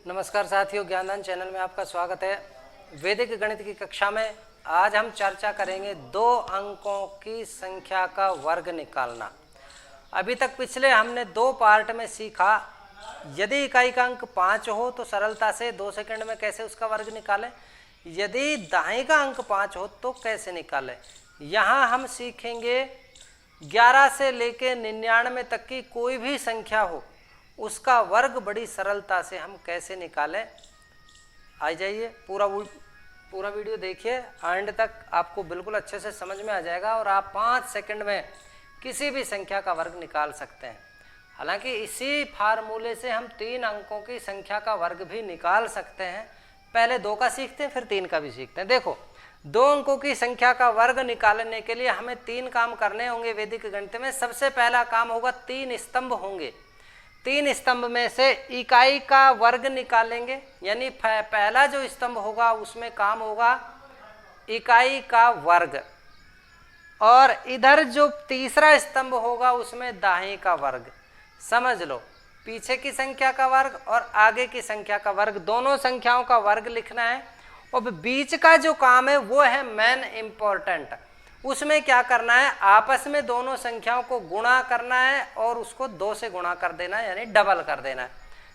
नमस्कार साथियों, ज्ञानदान चैनल में आपका स्वागत है। वैदिक गणित की कक्षा में आज हम चर्चा करेंगे 2 अंकों की संख्या का वर्ग निकालना। अभी तक पिछले हमने 2 पार्ट में सीखा, यदि इकाई का अंक 5 हो तो सरलता से 2 सेकंड में कैसे उसका वर्ग निकालें, यदि दाएं का अंक 5 हो तो कैसे निकालें। यहाँ हम सीखेंगे 11 से लेके 99 तक की कोई भी संख्या हो उसका वर्ग बड़ी सरलता से हम कैसे निकालें। आ जाइए, पूरा वीडियो देखिए, एंड तक आपको बिल्कुल अच्छे से समझ में आ जाएगा और आप 5 सेकंड में किसी भी संख्या का वर्ग निकाल सकते हैं। हालांकि इसी फार्मूले से हम 3 अंकों की संख्या का वर्ग भी निकाल सकते हैं। पहले 2 का सीखते हैं, फिर 3 का भी सीखते हैं। देखो, 2 अंकों की संख्या का वर्ग निकालने के लिए हमें 3 काम करने होंगे वैदिक गणित में। सबसे पहला काम होगा 3 स्तंभ होंगे। 3 स्तंभ में से इकाई का वर्ग निकालेंगे, यानी पहला जो स्तंभ होगा उसमें काम होगा इकाई का वर्ग, और इधर जो तीसरा स्तंभ होगा उसमें दाएं का वर्ग। समझ लो, पीछे की संख्या का वर्ग और आगे की संख्या का वर्ग, दोनों संख्याओं का वर्ग लिखना है। और बीच का जो काम है वो है मेन इंपॉर्टेंट। उसमें क्या करना है, आपस में दोनों संख्याओं को गुणा करना है और उसको 2 से गुणा कर देना है, यानी डबल कर देना है।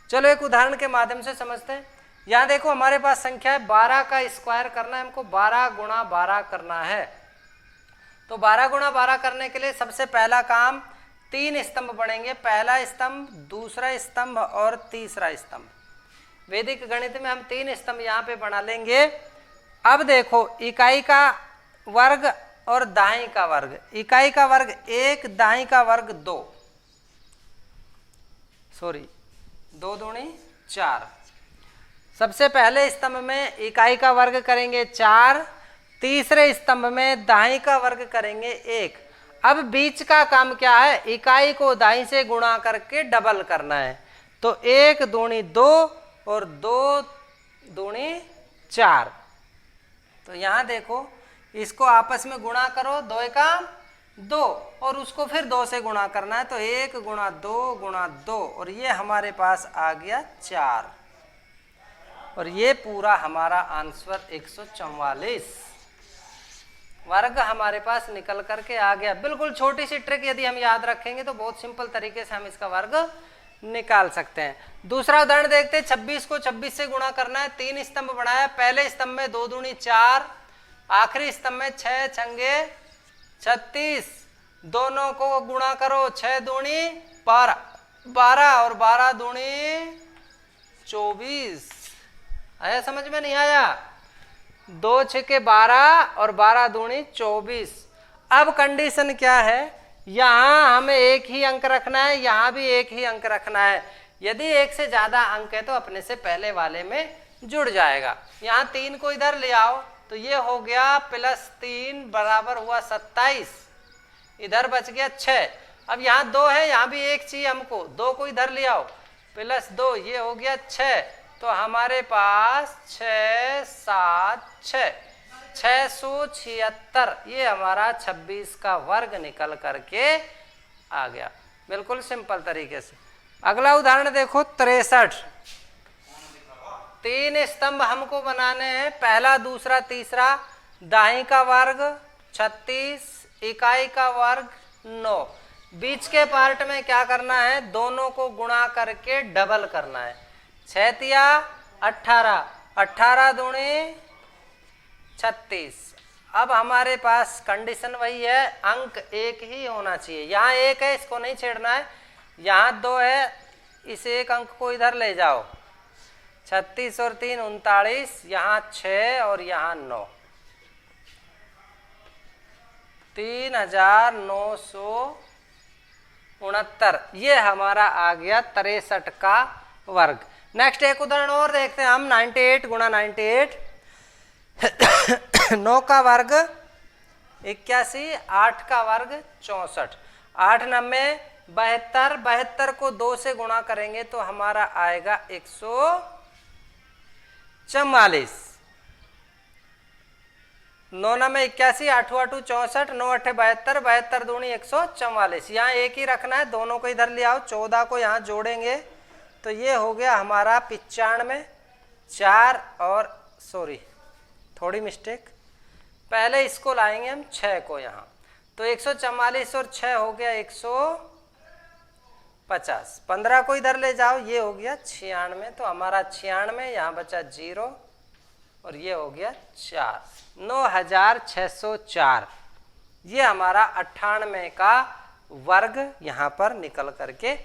चलो एक उदाहरण के माध्यम से समझते हैं। यहाँ देखो, हमारे पास संख्या है 12 का स्क्वायर करना है, हमको 12 गुणा 12 करना है। तो 12 गुणा 12 करने के लिए सबसे पहला काम 3 स्तंभ बनेंगे, पहला स्तंभ, दूसरा स्तंभ और तीसरा स्तंभ। वैदिक गणित में हम 3 स्तंभ यहाँ पे बना लेंगे। अब देखो, इकाई का वर्ग और दाएं का वर्ग। इकाई का वर्ग 1, दाएं का वर्ग 2, 2 दूनी 4। सबसे पहले स्तंभ में इकाई का वर्ग करेंगे 4, तीसरे स्तंभ में दाएं का वर्ग करेंगे 1। अब बीच का काम क्या है, इकाई को दाएं से गुणा करके डबल करना है। तो 1 दूनी 2 और 2 दूनी 4। तो यहां देखो, इसको आपस में गुणा करो, 2 का 2, और उसको फिर 2 से गुणा करना है। तो 1 गुणा 2 गुणा 2, और ये हमारे पास आ गया 4। और ये पूरा हमारा आंसर 144 वर्ग हमारे पास निकल करके आ गया। बिल्कुल छोटी सी ट्रिक यदि हम याद रखेंगे तो बहुत सिंपल तरीके से हम इसका वर्ग निकाल सकते हैं। दूसरा उदाहरण देखते हैं। 26 को 26 से गुणा करना है। 3 स्तंभ बनाया, पहले स्तंभ में 2 दूनी 4, आखिरी स्तंभ में 6 छंगे 36। दोनों को गुणा करो, 6 दूनी 12 और 12 दूनी 24। आया समझ में? नहीं आया? 2 छके 12 और 12 दूनी 24। अब कंडीशन क्या है, यहां हमें एक ही अंक रखना है, यहां भी एक ही अंक रखना है। यदि एक से ज्यादा अंक है तो अपने से पहले वाले में जुड़ जाएगा। यहां 3 को इधर ले आओ तो ये हो गया +3 बराबर हुआ 27, इधर बच गया 6। अब यहाँ 2 है, यहाँ भी 1 चाहिए हमको, 2 को इधर ले आओ, +2, ये हो गया 6। तो हमारे पास 6 7 6 676, ये हमारा 26 का वर्ग निकल करके आ गया, बिल्कुल सिंपल तरीके से। अगला उदाहरण देखो, 63। 3 स्तंभ हमको बनाने हैं, पहला, दूसरा, तीसरा। दाएं का वर्ग 36, इकाई का वर्ग 9। बीच के पार्ट में क्या करना है, दोनों को गुणा करके डबल करना है। 6 तिया 18, 18 दूनी 36। अब हमारे पास कंडीशन वही है, अंक 1 ही होना चाहिए। यहाँ 1 है, इसको नहीं छेड़ना है। यहाँ 2 है, इस 1 अंक को इधर ले जाओ। 36 और 3 39, यहाँ 6 और यहाँ 9, 3969। ये हमारा आ गया 63 का वर्ग। नेक्स्ट एक उदाहरण और देखते हैं हम। 98 गुणा 98। 9 का वर्ग 81, 8 का वर्ग 64, 8 9 72। 72 को 2 से गुणा करेंगे तो हमारा आएगा 144। 9 9 81, 8 8 64, 9 8 72, 72 दूनी 144। यहाँ एक ही रखना है, दोनों को इधर ले आओ। 14 को यहाँ जोड़ेंगे तो ये हो गया हमारा 95, 4 और सॉरी थोड़ी मिस्टेक, पहले इसको लाएंगे हम 6 को यहाँ, तो 144 और 6 हो गया 150, 15 को इधर ले जाओ, ये हो गया 96, तो हमारा 96, यहाँ बचा 0 और ये हो गया 4, 9604। ये हमारा 98 का वर्ग यहाँ पर निकल करके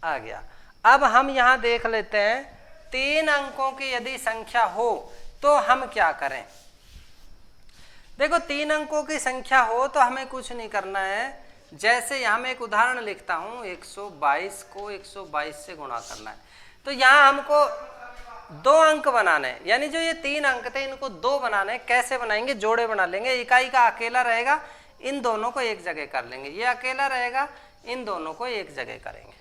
आ गया। अब हम यहाँ देख लेते हैं 3 अंकों की यदि संख्या हो तो हम क्या करें। देखो 3 अंकों की संख्या हो तो हमें कुछ नहीं करना है, जैसे यहाँ मैं एक उदाहरण लिखता हूँ, 122 को 122 से गुणा करना है, तो यहाँ हमको 2 अंक बनाने हैं, यानी जो ये 3 अंक थे इनको 2 बनाने हैं। कैसे बनाएंगे, जोड़े बना लेंगे, इकाई का अकेला रहेगा, इन दोनों को एक जगह कर लेंगे, ये अकेला रहेगा, इन दोनों को एक जगह करेंगे।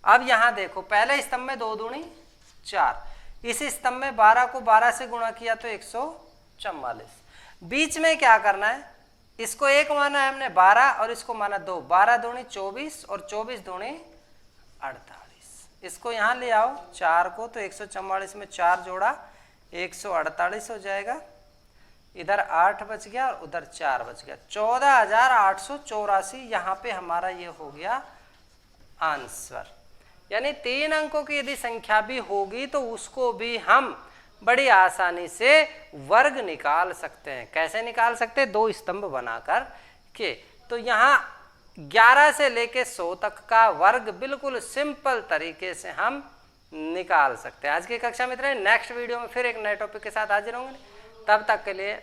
अब यहाँ देखो पहले स्तंभ में 2 दूनी 4, इस स्तंभ में 12 को 12 से गुणा किया तो 144, बीच में क्या करना है, इसको 1 माना है हमने 12 और इसको माना 2, 12 दूनी 24 और 24 दूनी 48, इसको यहाँ ले आओ 4 को, तो 144 में 4 जोड़ा 148 हो जाएगा, इधर 8 बच गया और उधर 4 बच गया, 14884 यहाँ पे हमारा ये हो गया आंसर। यानी 3 अंकों की यदि संख्या भी होगी तो उसको भी हम बड़ी आसानी से वर्ग निकाल सकते हैं। कैसे निकाल सकते हैं, 2 स्तंभ बनाकर के। तो यहाँ 11 से लेके 100 तक का वर्ग बिल्कुल सिंपल तरीके से हम निकाल सकते हैं। आज की कक्षा में इतना ही, नेक्स्ट वीडियो में फिर एक नए टॉपिक के साथ हाजिर होंगे, तब तक के लिए